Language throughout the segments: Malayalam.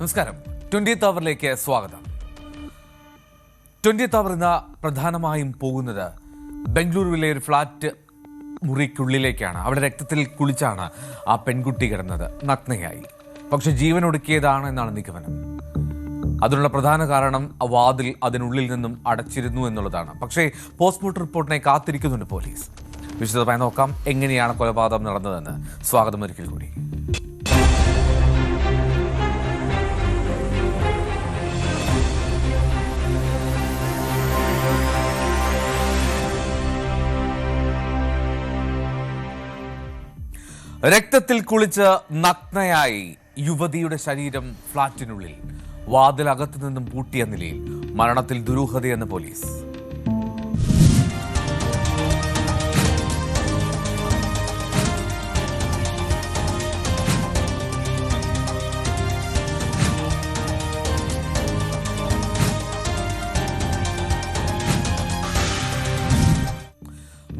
നമസ്കാരം. 20th അവറിലേക്ക് സ്വാഗതം. 20th അവർ ഇന്ന് പ്രധാനമായും പോകുന്നത് ബംഗളൂരുവിലെ ഒരു ഫ്ലാറ്റ് മുറിക്കുള്ളിലേക്കാണ്. അവിടെ രക്തത്തിൽ കുളിച്ചാണ് ആ പെൺകുട്ടി കിടന്നത്, നഗ്നയായി. പക്ഷെ ജീവൻ ഒടുക്കിയതാണ് എന്നാണ് നിഗമനം. അതിനുള്ള പ്രധാന കാരണം ആ വാതിൽ അതിനുള്ളിൽ നിന്നും അടച്ചിരുന്നു എന്നുള്ളതാണ്. പക്ഷേ പോസ്റ്റ്മോർട്ടം റിപ്പോർട്ടിനെ കാത്തിരിക്കുന്നുണ്ട് പോലീസ്. വിശദമായി നോക്കാം എങ്ങനെയാണ് കൊലപാതകം നടന്നതെന്ന്. സ്വാഗതം ഒരിക്കൽ കൂടി. രക്തത്തിൽ കുളിച്ച് നഗ്നയായി യുവതിയുടെ ശരീരം ഫ്ളാറ്റിനുള്ളിൽ, വാതിലകത്തു നിന്നും പൂട്ടിയ നിലയിൽ, മരണത്തിൽ ദുരൂഹതയെന്ന് പോലീസ്.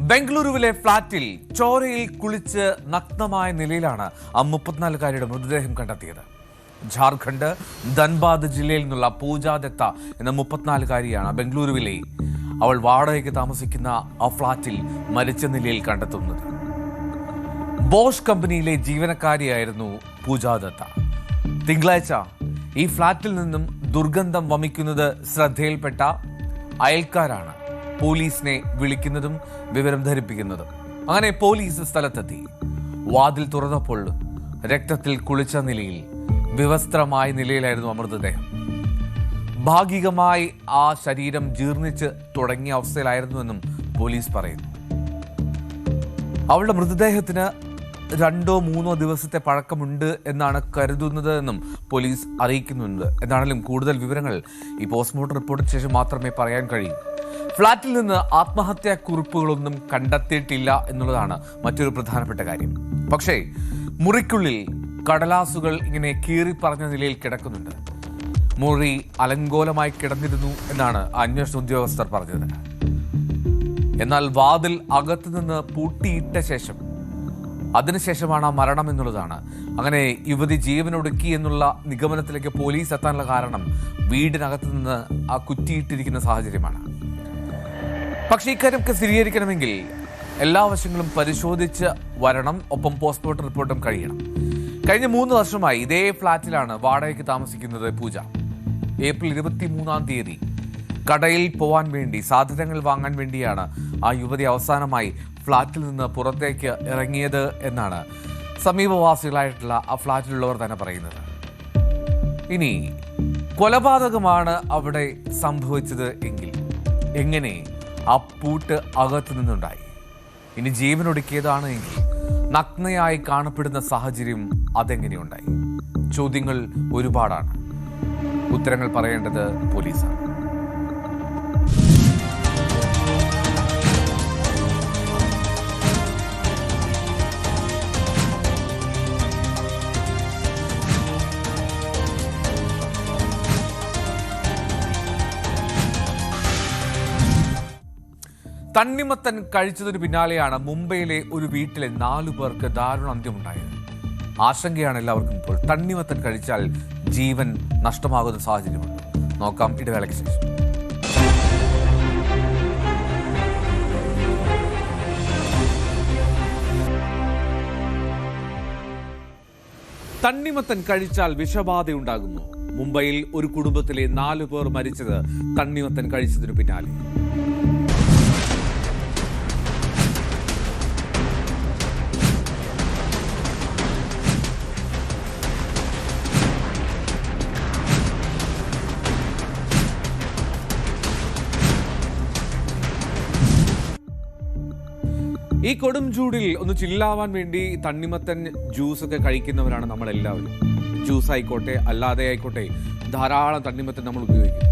ബംഗളൂരുവിലെ ഫ്ളാറ്റിൽ ചോരയിൽ കുളിച്ച് നഗ്നമായ നിലയിലാണ് ആ 34-കാരിയുടെ മൃതദേഹം കണ്ടെത്തിയത്. ജാർഖണ്ഡ് ധൻബാദ് ജില്ലയിൽ നിന്നുള്ള പൂജ ദത്ത എന്ന 34-കാരിയാണ് ബംഗളൂരുവിലെ അവൾ വാടകയ്ക്ക് താമസിക്കുന്ന ആ ഫ്ളാറ്റിൽ മരിച്ച നിലയിൽ കണ്ടെത്തുന്നത്. ബോഷ് കമ്പനിയിലെ ജീവനക്കാരിയായിരുന്നു പൂജ ദത്ത. തിങ്കളാഴ്ച ഈ ഫ്ളാറ്റിൽ നിന്നും ദുർഗന്ധം വമിക്കുന്നത് ശ്രദ്ധയിൽപ്പെട്ട അയൽക്കാരാണ് പോലീസിനെ വിളിക്കുന്നതും വിവരം ധരിപ്പിക്കുന്നതും. അങ്ങനെ പോലീസ് സ്ഥലത്തെത്തി. വാതിൽ തുറന്നപ്പോൾ രക്തത്തിൽ കുളിച്ച നിലയിൽ, വിവസ്ത്രമായ നിലയിലായിരുന്നു മൃതദേഹം. ഭാഗികമായി ആ ശരീരം ജീർണിച്ച് തുടങ്ങിയ അവസ്ഥയിലായിരുന്നുവെന്നും പോലീസ് പറയുന്നു. അവളുടെ മൃതദേഹത്തിന് 2-3 ദിവസത്തെ പഴക്കമുണ്ട് എന്നാണ് കരുതുന്നത് എന്നും പോലീസ് അറിയിക്കുന്നുണ്ട്. എന്നാണെങ്കിലും കൂടുതൽ വിവരങ്ങൾ ഈ പോസ്റ്റ്മോർട്ടം റിപ്പോർട്ടിന് ശേഷം മാത്രമേ പറയാൻ കഴിയൂ. ഫ്ളാറ്റിൽ നിന്ന് ആത്മഹത്യാ കുറിപ്പുകളൊന്നും കണ്ടെത്തിയിട്ടില്ല എന്നുള്ളതാണ് മറ്റൊരു പ്രധാനപ്പെട്ട കാര്യം. പക്ഷേ മുറിക്കുള്ളിൽ കടലാസുകൾ ഇങ്ങനെ കീറിപ്പറഞ്ഞ നിലയിൽ കിടക്കുന്നുണ്ട്. മുറി അലങ്കോലമായി കിടന്നിരുന്നു എന്നാണ് അന്വേഷണ ഉദ്യോഗസ്ഥർ പറഞ്ഞത്. എന്നാൽ വാതിൽ അകത്തു നിന്ന് പൂട്ടിയിട്ട ശേഷം, അതിനുശേഷമാണ് ആ മരണം എന്നുള്ളതാണ്. അങ്ങനെ യുവതി ജീവനൊടുക്കി എന്നുള്ള നിഗമനത്തിലേക്ക് പോലീസ് എത്താനുള്ള കാരണം വീടിനകത്ത് നിന്ന് ആ കുറ്റിയിട്ടിരിക്കുന്ന സാഹചര്യമാണ്. പക്ഷേ ഇക്കാര്യമൊക്കെ സ്ഥിരീകരിക്കണമെങ്കിൽ എല്ലാ വശങ്ങളും പരിശോധിച്ച് വരണം. ഒപ്പം പോസ്റ്റ്മോർട്ടം റിപ്പോർട്ടും കഴിയണം. കഴിഞ്ഞ 3 വർഷമായി ഇതേ ഫ്ളാറ്റിലാണ് വാടകയ്ക്ക് താമസിക്കുന്നത് പൂജ. ഏപ്രിൽ 23-ാം തീയതി കടയിൽ പോവാൻ വേണ്ടി, സാധനങ്ങൾ വാങ്ങാൻ വേണ്ടിയാണ് ആ യുവതി അവസാനമായി ഫ്ളാറ്റിൽ നിന്ന് പുറത്തേക്ക് ഇറങ്ങിയത് എന്നാണ് സമീപവാസികളായിട്ടുള്ള ആ ഫ്ളാറ്റിലുള്ളവർ തന്നെ പറയുന്നത്. ഇനി കൊലപാതകമാണ് അവിടെ സംഭവിച്ചത് എങ്കിൽ എങ്ങനെ ആ പൂട്ട് അകത്തു നിന്നുണ്ടായി? ഇനി ജീവനൊടുക്കിയതാണ് എങ്കിൽ നഗ്നയായി കാണപ്പെടുന്ന സാഹചര്യം അതെങ്ങനെയുണ്ടായി? ചോദ്യങ്ങൾ ഒരുപാടാണ്. ഉത്തരങ്ങൾ പറയേണ്ടത് പോലീസാണ്. തണ്ണിമത്തൻ കഴിച്ചതിന് പിന്നാലെയാണ് മുംബൈയിലെ ഒരു വീട്ടിലെ 4 പേർക്ക് ദാരുണ അന്ത്യമുണ്ടായത്. ആശങ്കയാണ് എല്ലാവർക്കും ഇപ്പോൾ. തണ്ണിമത്തൻ കഴിച്ചാൽ ജീവൻ നഷ്ടമാകുന്ന സാഹചര്യമുണ്ട്. നോക്കാം ഇടവേളയ്ക്ക് ശേഷം. തണ്ണിമത്തൻ കഴിച്ചാൽ വിഷബാധയുണ്ടാകുന്നു. മുംബൈയിൽ ഒരു കുടുംബത്തിലെ 4 പേർ മരിച്ചത് തണ്ണിമത്തൻ കഴിച്ചതിനു പിന്നാലെ. ഈ കൊടും ചൂടിൽ ഒന്ന് ചില്ലാവാൻ വേണ്ടി തണ്ണിമത്തൻ ജ്യൂസൊക്കെ കഴിക്കുന്നവരാണ് നമ്മളെല്ലാവരും. ജ്യൂസ് ആയിക്കോട്ടെ അല്ലാതെ ആയിക്കോട്ടെ ധാരാളം തണ്ണിമത്തൻ നമ്മൾ ഉപയോഗിക്കും.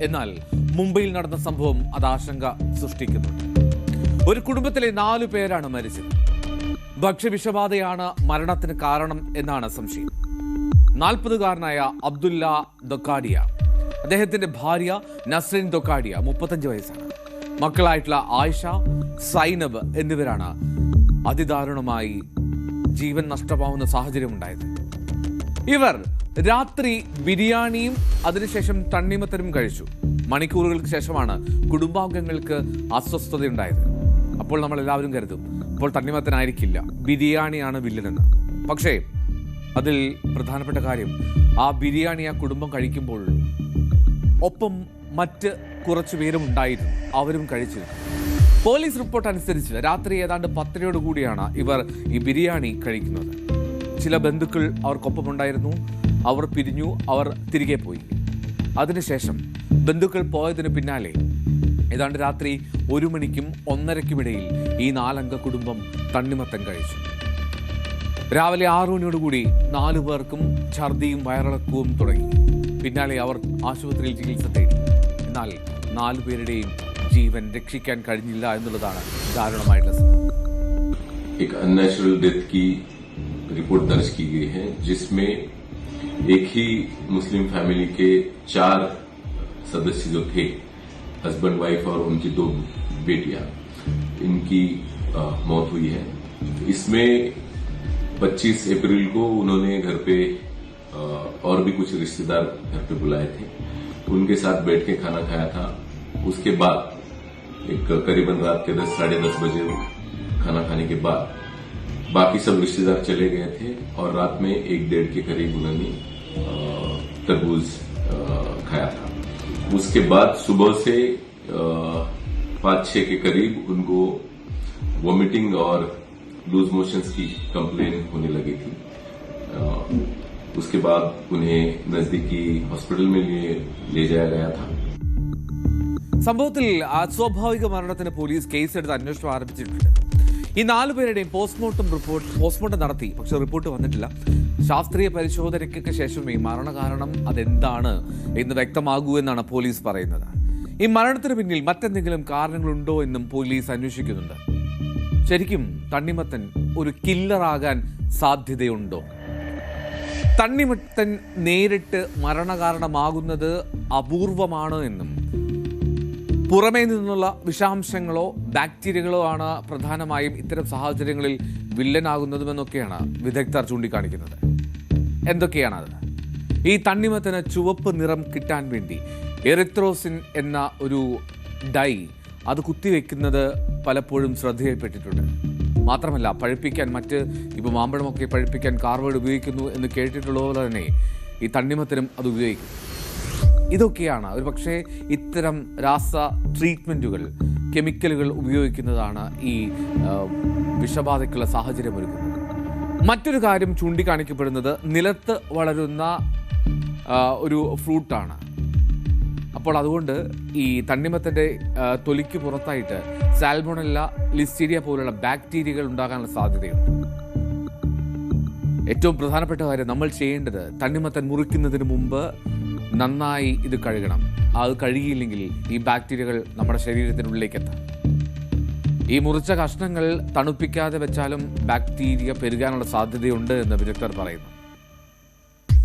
എന്നാൽ മുംബൈയിൽ നടന്ന സംഭവം അത് ആശങ്ക സൃഷ്ടിക്കുന്നുണ്ട്. ഒരു കുടുംബത്തിലെ 4 പേരാണ് മരിച്ചത്. ഭക്ഷ്യവിഷബാധയാണ് മരണത്തിന് കാരണം എന്നാണ് സംശയം. 40-കാരനായ അബ്ദുല്ല ദൊക്കാഡിയ, അദ്ദേഹത്തിന്റെ ഭാര്യ നസ്രീൻ ദൊക്കാഡിയ 35 വയസ്സാണ്. മക്കളായിട്ടുള്ള ആയിഷ, സൈനബ് എന്നിവരാണ് അതിദാരുണമായി ജീവൻ നഷ്ടമാവുന്ന സാഹചര്യം ഉണ്ടായത്. ഇവർ രാത്രി ബിരിയാണിയും അതിനുശേഷം തണ്ണിമത്തനും കഴിച്ചു. മണിക്കൂറുകൾക്ക് ശേഷമാണ് കുടുംബാംഗങ്ങൾക്ക് അസ്വസ്ഥതയുണ്ടായത്. അപ്പോൾ നമ്മൾ എല്ലാവരും കരുതും അപ്പോൾ തണ്ണിമത്തനായിരിക്കില്ല, ബിരിയാണിയാണ് വില്ലനെന്ന്. പക്ഷേ അതിൽ പ്രധാനപ്പെട്ട കാര്യം, ആ ബിരിയാണി ആ കുടുംബം കഴിക്കുമ്പോൾ ഒപ്പം മറ്റ് കുറച്ചു പേരും ഉണ്ടായിരുന്നു, അവരും കഴിച്ചിരുന്നു. പോലീസ് റിപ്പോർട്ട് അനുസരിച്ച് രാത്രി ഏതാണ്ട് 10 കൂടിയാണ് ഇവർ ഈ ബിരിയാണി കഴിക്കുന്നത്. ചില ബന്ധുക്കൾ അവർക്കൊപ്പമുണ്ടായിരുന്നു. അവർ പിരിഞ്ഞു, അവർ തിരികെ പോയി. അതിനുശേഷം ബന്ധുക്കൾ പോയതിന് പിന്നാലെ ഏതാണ്ട് രാത്രി 1 മണിക്കും 1:30-ക്കും ഈ 4-അംഗ കുടുംബം തണ്ണിമത്തൻ കഴിച്ചു. രാവിലെ 6 മണിയോടുകൂടി 4 പേർക്കും ഛർദിയും വയറിളക്കവും തുടങ്ങി. പിന്നാലെ അവർ ആശുപത്രിയിൽ ചികിത്സ തേടി. എന്നാൽ 4 പേരുടെയും ജീവൻ രക്ഷിക്കാൻ കഴിഞ്ഞില്ല എന്നുള്ളതാണ് ദാരുണമായിട്ടുള്ള സംഭവം. एक अननेचुरल डेथ की रिपोर्ट दर्ज की गई है, जिसमें एक ही मुस्लिम फैमिली के 4 सदस्य जो थे, हस्बैंड वाइफ और उनकी 2 बेटियां, इनकी मौत हुई है. इसमें 25 अप्रैल को उन्होंने घर पे और भी कुछ रिश्तेदार घर पे बुलाए थे, उनके साथ बैठ के खाना खाया था. उसके बाद एक करीबन रात के 10 साढ़े 10 बजे खाना खाने के बाद बाकी सब रिश्तेदार चले गए थे और रात में 1-1:30 के करीब उन्होंने तरबूज खाया था. उसके बाद सुबह से 5-6 के करीब उनको वॉमिटिंग और लूज मोशंस की कंप्लेन होने लगी थी. उसके बाद उन्हें नजदीकी हॉस्पिटल में ले जाया गया था. സംഭവത്തിൽ അസ്വാഭാവിക മരണത്തിന് പോലീസ് കേസെടുത്ത് അന്വേഷണം ആരംഭിച്ചിട്ടുണ്ട്. ഈ 4 പേരുടെയും പോസ്റ്റ്മോർട്ടം നടത്തി, പക്ഷെ റിപ്പോർട്ട് വന്നിട്ടില്ല. ശാസ്ത്രീയ പരിശോധനയ്ക്ക് ശേഷമേ മരണകാരണം അതെന്താണ് എന്ന് വ്യക്തമാകൂ എന്നാണ് പോലീസ് പറയുന്നത്. ഈ മരണത്തിന് പിന്നിൽ മറ്റെന്തെങ്കിലും കാരണങ്ങളുണ്ടോ എന്നും പോലീസ് അന്വേഷിക്കുന്നുണ്ട്. ശരിക്കും തണ്ണിമത്തൻ ഒരു കില്ലറാകാൻ സാധ്യതയുണ്ടോ? തണ്ണിമത്തൻ നേരിട്ട് മരണകാരണമാകുന്നത് അപൂർവമാണ് എന്നും പുറമേ നിന്നുള്ള വിഷാംശങ്ങളോ ബാക്ടീരിയകളോ ആണ് പ്രധാനമായും ഇത്തരം സാഹചര്യങ്ങളിൽ വില്ലനാകുന്നതുമെന്നൊക്കെയാണ് വിദഗ്ധർ ചൂണ്ടിക്കാണിക്കുന്നത്. എന്തൊക്കെയാണത്? ഈ തണ്ണിമത്തന് ചുവപ്പ് നിറം കിട്ടാൻ വേണ്ടി എറിത്രോസിൻ എന്ന ഒരു ഡൈ അത് കുത്തിവെക്കുന്നത് പലപ്പോഴും ശ്രദ്ധയിൽപ്പെട്ടിട്ടുണ്ട്. മാത്രമല്ല, പഴുപ്പിക്കാൻ ഇപ്പോൾ മാമ്പഴമൊക്കെ പഴുപ്പിക്കാൻ കാർബൈഡ് ഉപയോഗിക്കുന്നു എന്ന് കേട്ടിട്ടുള്ളതുപോലെ തന്നെ ഈ തണ്ണിമത്തനും അത് ഉപയോഗിക്കും. ഇതൊക്കെയാണ് ഒരു പക്ഷേ ഇത്തരം രാസ ട്രീറ്റ്മെൻറ്റുകൾ, കെമിക്കലുകൾ ഉപയോഗിക്കുന്നതാണ് ഈ വിഷബാധയ്ക്കുള്ള സാഹചര്യമൊരുക്കുന്നത്. മറ്റൊരു കാര്യം ചൂണ്ടിക്കാണിക്കപ്പെടുന്നത് നിലത്ത് വളരുന്ന ഒരു ഫ്രൂട്ടാണ്. അപ്പോൾ അതുകൊണ്ട് ഈ തണ്ണിമത്തൻ്റെ തൊലിക്ക് പുറത്തായിട്ട് സാൽമോണല്ല, ലിസ്റ്റീരിയ പോലുള്ള ബാക്ടീരിയകൾ ഉണ്ടാകാനുള്ള സാധ്യതയുണ്ട്. ഏറ്റവും പ്രധാനപ്പെട്ട കാര്യം നമ്മൾ ചെയ്യേണ്ടത്, തണ്ണിമത്തൻ മുറിക്കുന്നതിന് മുമ്പ് നന്നായി ഇത് കഴുകണം. അത് കഴുകിയില്ലെങ്കിൽ ഈ ബാക്ടീരിയകൾ നമ്മുടെ ശരീരത്തിനുള്ളിലേക്ക് എത്താം. ഈ മുറിച്ച കഷ്ണങ്ങൾ തണുപ്പിക്കാതെ വെച്ചാലും ബാക്ടീരിയ പെരുകാനുള്ള സാധ്യതയുണ്ട് എന്ന് വിദഗ്ധർ പറയുന്നു.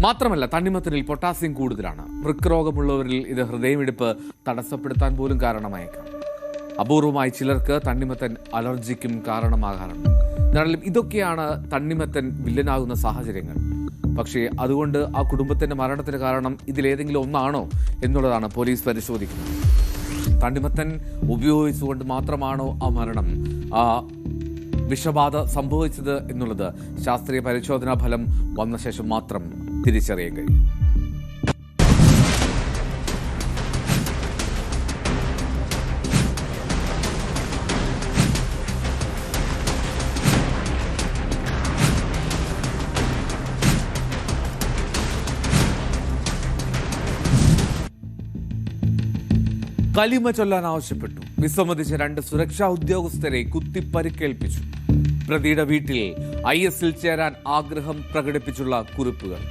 മാത്രമല്ല, തണ്ണിമത്തനിൽ പൊട്ടാസ്യം കൂടുതലാണ്. വൃക്കരോഗമുള്ളവരിൽ ഇത് ഹൃദയമിടിപ്പ് തടസ്സപ്പെടുത്താൻ പോലും കാരണമായേക്കാം. അപൂർവമായി ചിലർക്ക് തണ്ണിമത്തൻ അലർജിക്കും കാരണമാകാറുണ്ട്. എന്നാലും ഇതൊക്കെയാണ് തണ്ണിമത്തൻ വില്ലനാകുന്ന സാഹചര്യങ്ങൾ. പക്ഷേ അതുകൊണ്ട് ആ കുടുംബത്തിൻ്റെ മരണത്തിന് കാരണം ഇതിലേതെങ്കിലും ഒന്നാണോ എന്നുള്ളതാണ് പോലീസ് പരിശോധിക്കുന്നത്. തണ്ണിമത്തൻ ഉപയോഗിച്ചുകൊണ്ട് മാത്രമാണോ ആ മരണം, ആ വിഷബാധ സംഭവിച്ചത് എന്നുള്ളത് ശാസ്ത്രീയ പരിശോധനാ ഫലം വന്ന ശേഷം മാത്രം തിരിച്ചറിയാൻ കഴിയും. കലിമ ചൊല്ലാൻ ആവശ്യപ്പെട്ടു. വിസമ്മതിച്ച 2 സുരക്ഷാ ഉദ്യോഗസ്ഥരെ കുത്തിപ്പരിക്കേൽപ്പിച്ചു. പ്രതിയുടെ വീട്ടിൽ IS-ൽ ചേരാൻ ആഗ്രഹം പ്രകടിപ്പിച്ചുള്ള കുറിപ്പുകൾ.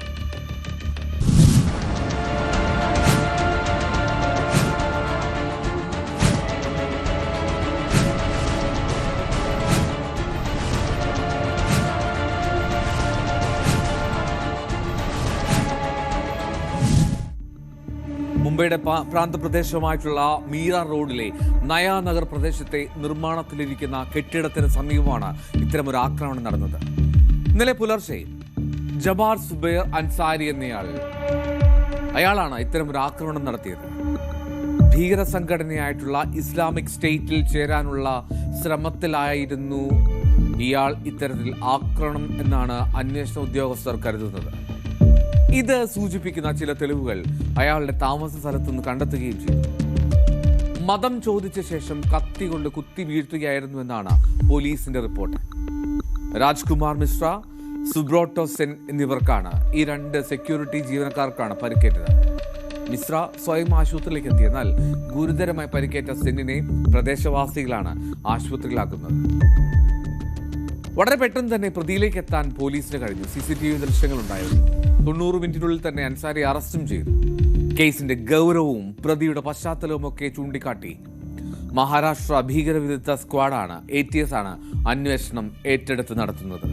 മുംബൈയുടെ പ്രാന്തപ്രദേശമായിട്ടുള്ള മീറ റോഡിലെ നയാനഗർ പ്രദേശത്തെ നിർമ്മാണത്തിലിരിക്കുന്ന കെട്ടിടത്തിന് സമീപമാണ് ഇത്തരമൊരു ആക്രമണം നടന്നത്. ഇന്നലെ പുലർച്ചെ ജബാർ സുബൈർ അൻസാരി എന്നയാൾ, അയാളാണ് ഇത്തരം ഒരു ആക്രമണം നടത്തിയത്. ഭീകര സംഘടനയായിട്ടുള്ള ഇസ്ലാമിക് സ്റ്റേറ്റിൽ ചേരാനുള്ള ശ്രമത്തിലായിരുന്നു ഇയാൾ ഇത്തരത്തിൽ ആക്രമണം എന്നാണ് അന്വേഷണ ഉദ്യോഗസ്ഥർ കരുതുന്നത്. ഇത് സൂചിപ്പിക്കുന്ന ചില തെളിവുകൾ അയാളുടെ താമസ സ്ഥലത്തുനിന്ന് കണ്ടെത്തുകയും ചെയ്തു. മതം ചോദിച്ച ശേഷം കത്തി കൊണ്ട് കുത്തി വീഴ്ത്തുകയായിരുന്നു എന്നാണ് പോലീസിന്റെ റിപ്പോർട്ട്. രാജ്കുമാർ മിശ്ര, സുബ്രോട്ടോ സെൻ എന്നിവർക്കാണ്, ഈ 2 സെക്യൂരിറ്റി ജീവനക്കാർക്കാണ് പരിക്കേറ്റത്. മിശ്ര സ്വയം ആശുപത്രിയിലേക്ക് എത്തി. എന്നാൽ ഗുരുതരമായി പരിക്കേറ്റ സെന്നിനെ പ്രദേശവാസികളാണ് ആശുപത്രിയിലാക്കുന്നത്. വളരെ പെട്ടെന്ന് തന്നെ പ്രതിയിലേക്ക് എത്താൻ പോലീസിന് കഴിഞ്ഞു. CCTV ദൃശ്യങ്ങളുണ്ടായിരുന്നു. 90 മിനിറ്റിനുള്ളിൽ തന്നെ അൻസാരി അറസ്റ്റും ചെയ്തു. കേസിന്റെ ഗൗരവവും പ്രതിയുടെ പശ്ചാത്തലവും ഒക്കെ ചൂണ്ടിക്കാട്ടി മഹാരാഷ്ട്ര ഭീകരവിരുദ്ധ സ്ക്വാഡാണ്, ATS ആണ് അന്വേഷണം ഏറ്റെടുത്ത് നടത്തുന്നത്.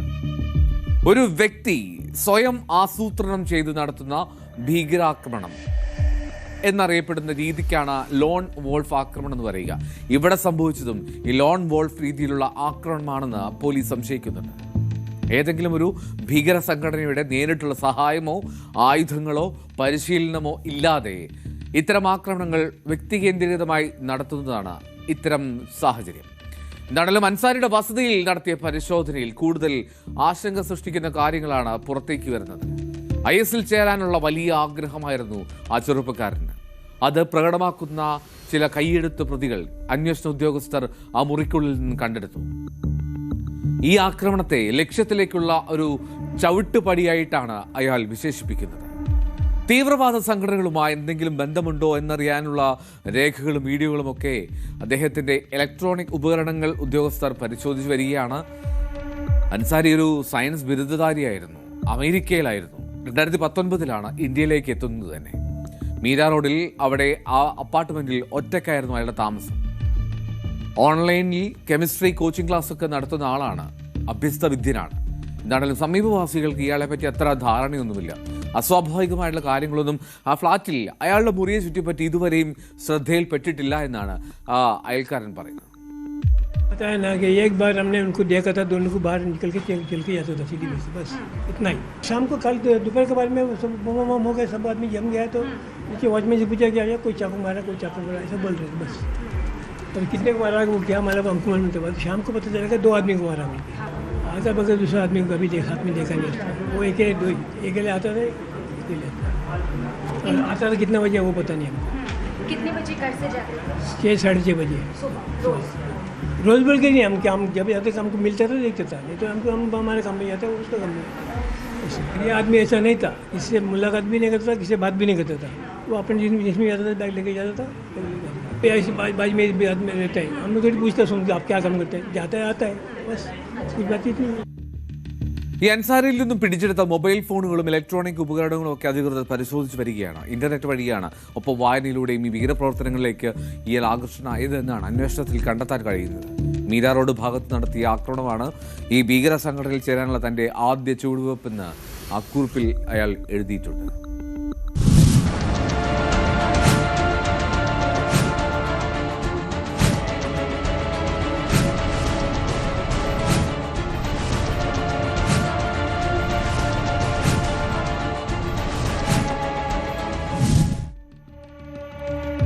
ഒരു വ്യക്തി സ്വയം ആസൂത്രണം ചെയ്ത് നടത്തുന്ന ഭീകരാക്രമണം എന്നറിയപ്പെടുന്ന രീതിക്കാണ് ലോൺ വോൾഫ് ആക്രമണം എന്ന് പറയുക. ഇവിടെ സംഭവിച്ചതും ഈ ലോൺ വോൾഫ് രീതിയിലുള്ള ആക്രമണമാണെന്ന് പോലീസ് സംശയിക്കുന്നുണ്ട്. ഏതെങ്കിലും ഒരു ഭീകര സംഘടനയുടെ നേരിട്ടുള്ള സഹായമോ ആയുധങ്ങളോ പരിശീലനമോ ഇല്ലാതെ ഇത്തരം ആക്രമണങ്ങൾ വ്യക്തികേന്ദ്രീകൃതമായി നടത്തുന്നതാണ് ഇത്തരം സാഹചര്യം. എന്താണെങ്കിലും അൻസാരിയുടെ വസതിയിൽ നടത്തിയ പരിശോധനയിൽ കൂടുതൽ ആശങ്ക സൃഷ്ടിക്കുന്ന കാര്യങ്ങളാണ് പുറത്തേക്ക് വരുന്നത്. IS-ൽ ചേരാനുള്ള വലിയ ആഗ്രഹമായിരുന്നു ആ ചെറുപ്പക്കാരന്. അത് പ്രകടമാക്കുന്ന ചില കൈയെഴുത്ത് പ്രതികൾ അന്വേഷണ ഉദ്യോഗസ്ഥർ ആ മുറിക്കുള്ളിൽ നിന്ന് കണ്ടെടുത്തു. ഈ ആക്രമണത്തെ ലക്ഷ്യത്തിലേക്കുള്ള ഒരു ചവിട്ടുപടിയായിട്ടാണ് അയാൾ വിശേഷിപ്പിക്കുന്നത്. തീവ്രവാദ സംഘടനകളുമായി എന്തെങ്കിലും ബന്ധമുണ്ടോ എന്നറിയാനുള്ള രേഖകളും വീഡിയോകളും ഒക്കെ അദ്ദേഹത്തിന്റെ ഇലക്ട്രോണിക് ഉപകരണങ്ങൾ ഉദ്യോഗസ്ഥർ പരിശോധിച്ചു വരികയാണ്. അൻസാരി ഒരു സയൻസ് ബിരുദധാരിയായിരുന്നു, അമേരിക്കയിലായിരുന്നു. 2019 ഇന്ത്യയിലേക്ക് എത്തുന്നത് തന്നെ. മീര റോഡിൽ അവിടെ ആ അപ്പാർട്ട്മെന്റിൽ ഒറ്റയ്ക്കായിരുന്നു അയാളുടെ താമസം. ഓൺലൈനിൽ കെമിസ്ട്രി കോച്ചിങ് ക്ലാസ് ഒക്കെ നടത്തുന്ന ആളാണ്, അഭ്യസ്ത വിദ്യനാണ്. എന്താണെങ്കിലും സമീപവാസികൾക്ക് ഇയാളെ പറ്റി അത്ര ധാരണയൊന്നുമില്ല. അസ്വാഭാവികമായിട്ടുള്ള കാര്യങ്ങളൊന്നും ആ ഫ്ളാറ്റിൽ അയാളുടെ മുറിയെ ചുറ്റിപ്പറ്റി ഇതുവരെയും ശ്രദ്ധയിൽപ്പെട്ടിട്ടില്ല എന്നാണ് ആ അയൽക്കാരൻ പറയുന്നത്. पता है ना कि एक बार हमने उनको देखा था, दोनों को बाहर निकल के चल के जाता था सीधी में से, बस इतना ही. शाम को कल दोपहर के बाद में सब बम हो गए, सब आदमी जम गया. तो नीचे वॉचमैन से पूछा कि आया कोई चाकू मारा, कोई चाकू मारा, ऐसा बोल रहे थे बस. और कितने को मारा, वो क्या मारा, हमको मालूम था. शाम को पता चला कि 2 आदमी को मारा मिलकर. आता बगैर दूसरा आदमी को कभी हाथ में देखा नहीं. वो एक आता था, आता था. कितना बजे वो पता नहीं हमको. कितने बजे घर से जाते थे? 6 साढ़े 6 बजे. रोज बोल के नहीं, हम क्या, हम जब जाते हमको मिलता था, देखता था. नहीं तो हमको, हम हमारे काम में जाता, उसका काम में. ये आदमी ऐसा नहीं था, किससे मुलाकात भी नहीं करता था, किससे बात भी नहीं करता था. वो अपने जिसमें जाता था बैग लेके जाता था. ऐसी बाज में आदमी रहता है. हम लोग थोड़ी पूछता सुन के आप क्या काम करते हैं, जाता है आता है, बस कुछ बातचीत नहीं. ഈ അൻസാരിയിൽ നിന്നും പിടിച്ചെടുത്ത മൊബൈൽ ഫോണുകളും ഇലക്ട്രോണിക് ഉപകരണങ്ങളും ഒക്കെ അധികൃതർ പരിശോധിച്ച് വരികയാണ്. ഇന്റർനെറ്റ് വഴിയാണ്, ഒപ്പം വായനയിലൂടെയും ഈ ഭീകരപ്രവർത്തനങ്ങളിലേക്ക് ഇയാൾ ആകർഷണമായത് എന്നാണ് അന്വേഷണത്തിൽ കണ്ടെത്താൻ കഴിയുന്നത്. മീര റോഡ് ഭാഗത്ത് നടത്തിയ ആക്രമണമാണ് ഈ ഭീകര സംഘടനയിൽ ചേരാനുള്ള തന്റെ ആദ്യ ചുവടുവെപ്പെന്ന് ആ കുറിപ്പിൽ അയാൾ എഴുതിയിട്ടുണ്ട്.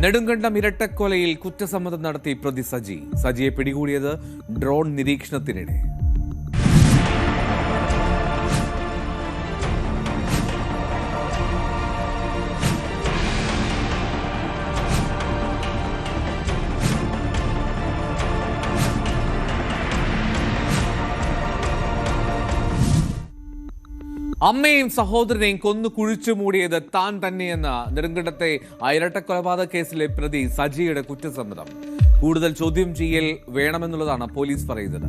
നെടുങ്കണ്ടം ഇരട്ടക്കൊലയിൽ കുറ്റസമ്മതം നടത്തി പ്രതി സജിയെ പിടികൂടിയത് ഡ്രോൺ നിരീക്ഷണത്തിനിടെ. അമ്മയും സഹോദരനെയും കൊന്നു കുഴിച്ചു മൂടിയത് താൻ തന്നെയെന്ന നെടുങ്കണ്ടത്തെ ഇരട്ടക്കൊലപാതക കേസിലെ പ്രതി സജിയുടെ കുറ്റസമ്മതം. കൂടുതൽ ചോദ്യം ചെയ്യൽ വേണമെന്നുള്ളതാണ് പോലീസ് പറയുന്നത്.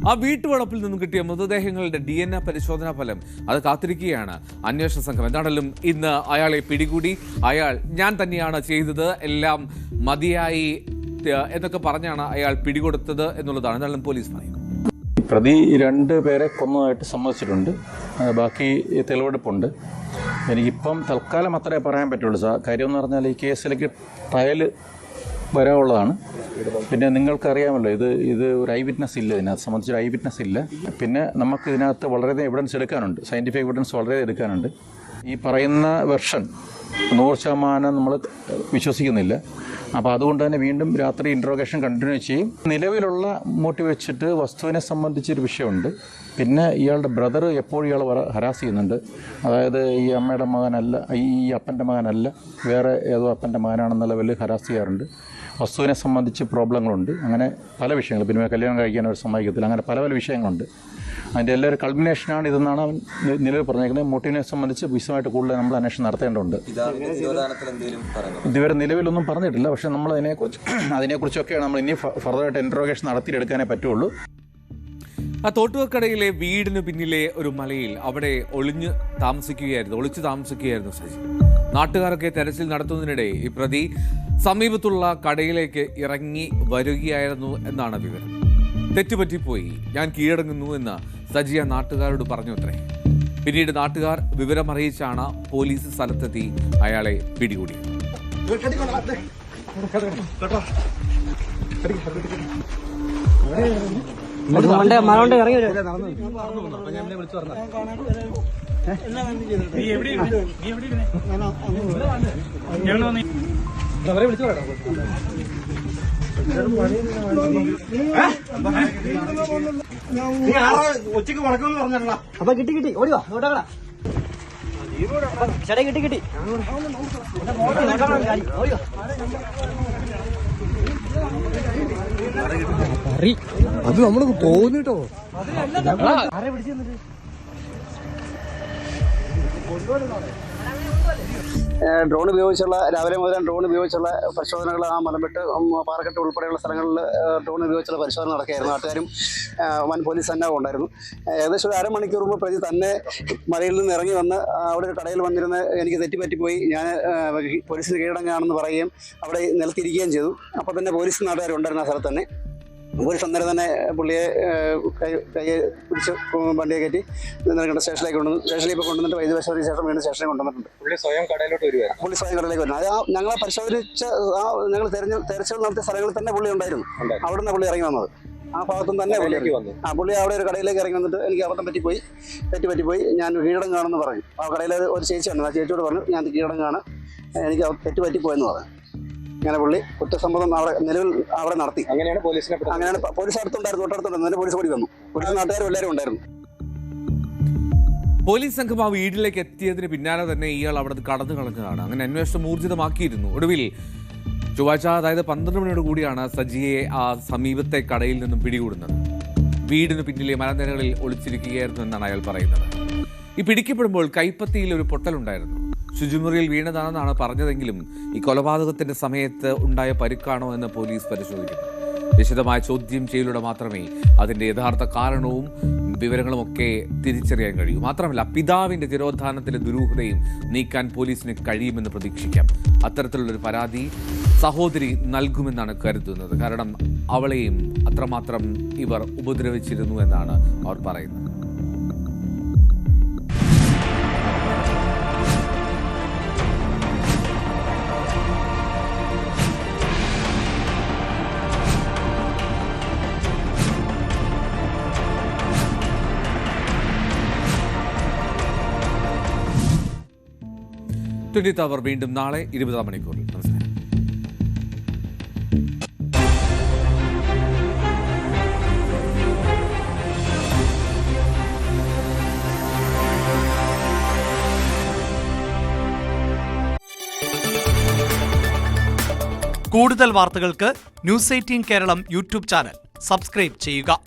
ആ വീട്ടുവളപ്പിൽ നിന്നും കിട്ടിയ മൃതദേഹങ്ങളുടെ DNA പരിശോധനാ ഫലം അത് കാത്തിരിക്കുകയാണ് അന്വേഷണ സംഘം. എന്താണെങ്കിലും ഇന്ന് അയാളെ പിടികൂടി. അയാൾ ഞാൻ തന്നെയാണ് ചെയ്തത്, എല്ലാം മതിയായി എന്നൊക്കെ പറഞ്ഞാണ് അയാൾ പിടികൊടുത്തത് എന്നുള്ളതാണ് എന്തായാലും പോലീസ് പറയുന്നത്. പ്രതി 2 പേരെ കൊന്നതായിട്ട് സമ്മതിച്ചിട്ടുണ്ട്. ബാക്കി തെളിവെടുപ്പുണ്ട്. എനിക്കിപ്പം തൽക്കാലം അത്രേ പറയാൻ പറ്റുള്ളൂ സാർ. കാര്യം എന്ന് പറഞ്ഞാൽ ഈ കേസിലേക്ക് ട്രയൽ വരാനുള്ളതാണ്. പിന്നെ നിങ്ങൾക്കറിയാമല്ലോ, ഇത് ഒരു ഐ വിറ്റ്നസ് ഇല്ല, ഇതിനകത്ത് സംബന്ധിച്ചൊരു ഐ വിറ്റ്നസ് ഇല്ല. പിന്നെ നമുക്ക് ഇതിനകത്ത് വളരെയധികം എവിഡൻസ് എടുക്കാനുണ്ട്, സയൻറ്റിഫിക് എവിഡൻസ് വളരെ എടുക്കാനുണ്ട്. ഈ പറയുന്ന വെർഷൻ 100% നമ്മൾ വിശ്വസിക്കുന്നില്ല. അപ്പോൾ അതുകൊണ്ട് തന്നെ വീണ്ടും രാത്രി ഇൻട്രോഗേഷൻ കണ്ടിന്യൂ ചെയ്യും. നിലവിലുള്ള മോട്ടീവ് വെച്ചിട്ട് വസ്തുവിനെ സംബന്ധിച്ചൊരു വിഷയമുണ്ട്. പിന്നെ ഇയാളുടെ ബ്രദർ എപ്പോഴും ഇയാൾ ഹരാസ് ചെയ്യുന്നുണ്ട്. അതായത് ഈ അമ്മയുടെ മകനല്ല, ഈ അപ്പൻ്റെ മകനല്ല, വേറെ ഏതോ അപ്പൻ്റെ മകനാണെന്ന ലെവലിൽ ഹരാസ് ചെയ്യാറുണ്ട്. വസ്തുവിനെ സംബന്ധിച്ച് പ്രോബ്ലങ്ങളുണ്ട്. അങ്ങനെ പല വിഷയങ്ങൾ, പിന്നെ കല്യാണം കഴിക്കാൻ അവർ സമ്മതിക്കത്തില്ല, അങ്ങനെ പല പല വിഷയങ്ങളുണ്ട്. അതിൻ്റെ എല്ലാവരും കൾമിനേഷനാണ് ഇതെന്നാണ് അവൻ നിലവിൽ പറഞ്ഞേക്കുന്നത്. മോട്ടീവിനെ സംബന്ധിച്ച് വിശദമായിട്ട് കൂടുതൽ നമ്മൾ അന്വേഷണം നടത്തേണ്ടതുണ്ട്. ഇതുവരെ നിലവിലൊന്നും പറഞ്ഞിട്ടില്ല. പക്ഷേ നമ്മൾ അതിനെക്കുറിച്ചൊക്കെയാണ് നമ്മൾ ഇനി ഫർദറായിട്ട് ഇൻട്രോഗേഷൻ നടത്തിയെടുക്കാനേ പറ്റുള്ളൂ. ആ തോട്ടുവക്കടയിലെ വീടിന് പിന്നിലെ ഒരു മലയിൽ അവിടെ ഒളിച്ചു താമസിക്കുകയായിരുന്നു സജി. നാട്ടുകാരൊക്കെ തെരച്ചിൽ നടത്തുന്നതിനിടെ ഈ പ്രതി സമീപത്തുള്ള കടയിലേക്ക് ഇറങ്ങി വരികയായിരുന്നു എന്നാണ് വിവരം. തെറ്റുപറ്റിപ്പോയി, ഞാൻ കീഴടങ്ങുന്നു എന്ന് സജിയ നാട്ടുകാരോട് പറഞ്ഞുത്രേ. പിന്നീട് നാട്ടുകാർ വിവരമറിയിച്ചാണ് പോലീസ് സ്ഥലത്തെത്തി അയാളെ പിടികൂടിയത്. ഒച്ചക്ക് വടക്കെന്ന് പറഞ്ഞാ അപ്പൊ കിട്ടി ഓടിവാ ഓടാ ചേട്ടാ കിട്ടി അത് നമ്മള് പോകുന്നിട്ടോ. ആരെ പിടിച്ചു തന്നിട്ട് ഡ്രോൺ ഉപയോഗിച്ചുള്ള രാവിലെ മുതൽ ഡ്രോൺ ഉപയോഗിച്ചുള്ള പരിശോധനകൾ ആ മലമ്പെട്ട് പാറക്കെട്ട് ഉൾപ്പെടെയുള്ള സ്ഥലങ്ങളിൽ ഡ്രോൺ ഉപയോഗിച്ചുള്ള പരിശോധന നടക്കുകയായിരുന്നു. നാട്ടുകാരും വൻ പോലീസ് സന്നാഹം ഉണ്ടായിരുന്നു. ഏകദേശം ഒരു അരമണിക്കൂർ മുമ്പ് പ്രതി തന്നെ മലയിൽ നിന്ന് ഇറങ്ങി വന്ന് അവിടെ ഒരു കടയിൽ വന്നിരുന്ന് എനിക്ക് തെറ്റിപ്പറ്റിപ്പോയി, ഞാൻ പോലീസിന് കീഴടങ്ങാണെന്ന് പറയുകയും അവിടെ നിലത്തിരിക്കുകയും ചെയ്തു. അപ്പോൾ തന്നെ പോലീസ് നാട്ടുകാരുണ്ടായിരുന്നു ആ സ്ഥലത്ത് തന്നെ. പോലീസ് അന്നേരം തന്നെ പുള്ളിയെ കൈ പിടിച്ച് വണ്ടിയെ കയറ്റി സ്റ്റേഷനിലേക്ക് കൊണ്ടുവന്നു. സ്റ്റേഷനിൽ ഇപ്പോൾ കൊണ്ടുവന്നിട്ട് വൈദ്യപരിശോധനയ്ക്ക് ശേഷം വീണ്ടും സ്റ്റേഷനിൽ കൊണ്ടുവന്നിട്ടുണ്ട്. പുള്ളി സ്വയം കടയിലേക്ക് വരുന്നത്. അത് ഞങ്ങളെ പരിശോധിച്ച ഞങ്ങൾ തെരച്ചിൽ നടത്തിയ സ്ഥലങ്ങളിൽ തന്നെ പുള്ളി ഉണ്ടായിരുന്നു. അവിടെ നിന്ന് പുള്ളി ഇറങ്ങി വന്നത് ആ ഭാഗത്തും തന്നെ പുള്ളി അവിടെ ഒരു കടയിലേക്ക് ഇറങ്ങി വന്നിട്ട് എനിക്ക് അബദ്ധം തെറ്റുപറ്റിപ്പോയി, ഞാൻ കീഴടങ്ങാണെന്ന് പറഞ്ഞു. ആ കടയിൽ ഒരു ചേച്ചിയാണ്, ആ ചേച്ചിയോട് പറഞ്ഞു ഞാൻ കീഴടങ്ങാണ്, എനിക്ക് തെറ്റുപറ്റിപ്പോയെന്ന് പറഞ്ഞു. അങ്ങനെ പുള്ളി കുറ്റസമ്മതം നിലവിൽ അവിടെ നടത്തി. അങ്ങനെയാണ് പോലീസ് അടുത്തുണ്ടായിരുന്നു, തൊട്ടടുത്തുണ്ടായിരുന്നു. പോലീസ് കൂടി വന്നു. പോലീസ് നാട്ടുകാരും എല്ലാവരും ഉണ്ടായിരുന്നു. പോലീസ് സംഘം ആ വീട്ടിലേക്ക് എത്തിയതിന് പിന്നാലെ തന്നെ ഇയാൾ അവിടെ കടന്നു കളഞ്ഞതാണ്. അങ്ങനെ അന്വേഷണം ഊർജിതമാക്കിയിരുന്നു. ഒടുവിൽ ചൊവ്വാഴ്ച, അതായത് 12 മണിയോട് കൂടിയാണ് സജിയെ ആ സമീപത്തെ കടയിൽ നിന്നും പിടികൂടുന്നത്. വീടിന് പിന്നിലെ മലനിരകളിൽ ഒളിച്ചിരിക്കുകയായിരുന്നു എന്നാണ് അയാൾ പറയുന്നത്. ഈ പിടിക്കപ്പെടുമ്പോൾ കൈപ്പത്തിയിൽ ഒരു പൊട്ടലുണ്ടായിരുന്നു. ശുചിമുറിയിൽ വീണതാണെന്നാണ് പറഞ്ഞതെങ്കിലും ഈ കൊലപാതകത്തിന്റെ സമയത്ത് ഉണ്ടായ പരിക്കാണോ എന്ന് പോലീസ് പരിശോധിക്കുന്നു. വിശദമായ ചോദ്യം ചെയ്യലിലൂടെ മാത്രമേ അതിന്റെ യഥാർത്ഥ കാരണവും വിവരങ്ങളുമൊക്കെ തിരിച്ചറിയാൻ കഴിയൂ. മാത്രമല്ല, പിതാവിന്റെ തിരോധാനത്തിലെ ദുരൂഹതയും നീക്കാൻ പോലീസിന് കഴിയുമെന്ന് പ്രതീക്ഷിക്കാം. അത്തരത്തിലുള്ളൊരു പരാതി സഹോദരി നൽകുമെന്നാണ് കരുതുന്നത്. കാരണം അവളെയും അത്രമാത്രം ഇവർ ഉപദ്രവിച്ചിരുന്നു എന്നാണ് അവർ പറയുന്നത്. അവർ വീണ്ടും നാളെ 20 മണിക്കൂറിൽ. നമസ്കാരം. കൂടുതൽ വാർത്തകൾക്ക് News 18 Keralam YouTube channel subscribe ചെയ്യുക.